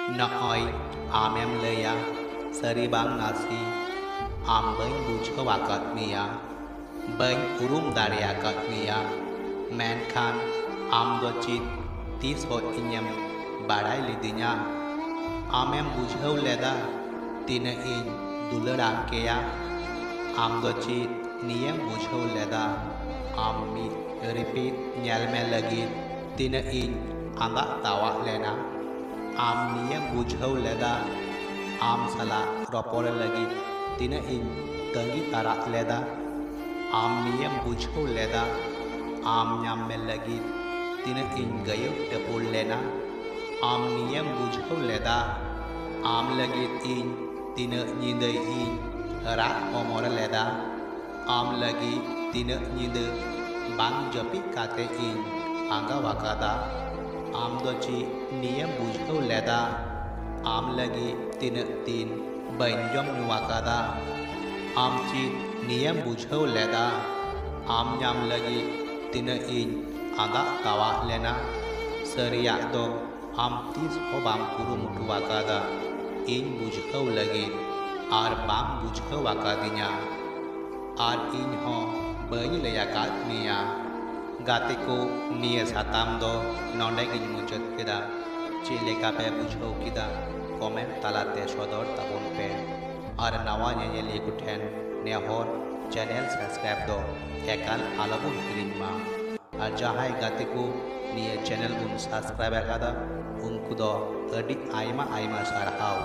नॉय आमेम लया सरी बांग नासी आम बन बुझवाकत मिया बन उरुम दारियाकत मिया मेनखान आम दो चित तीस हो इnyam बाड़ाई लिदिnya आमेम बुझाव लेदा तीन इन दुलड़ाम केया आम दो चित नियम बुझाव लेदा आम मी रिपीट nyal me lagi तीन इन आंगा तावा लेना आम नियम बुझाव लेदा आम सला रपोर लगी तीन इन तंगी तारा लेदा आम नियम बुझाव लेदा आम nyam me lagi तीन इन गयो टपुल लेना आम नियम बुझाव लेदा आम लगी इन तीन नींद इन रा ओमोर लेदा आम लगी तीन नींद बांग जपी काते इन आंगा वाकादा आम दो ची नियम बुझाव लेदा आम लगी तीन तीन बैंजम वाकादा आम ची नियम बुझाव लेदा आम nyam लगी तीन इन आंगा तावा लेना सरिया दो आम तीस हो बाम कुरुमुटु वाकादा इन बुझाव लगी आर बाम बुझाव वाकादिnya आर इन हो बई लयाकात मिया गाते को निये साताम दो नोंडे गिन मुचत किदा चेलेका पे बुझाव किदा कमेंट तालाते सदर ताबन पे और नवा नेनेलिया कुठेन नेहर चैनल सब्सक्राइब दो एकाल आलाबुन किरिमा और जहां गाते को निये चैनल बुन सब्सक्राइब आकादा उनको दो अडी आयमा आयमा सारहाव।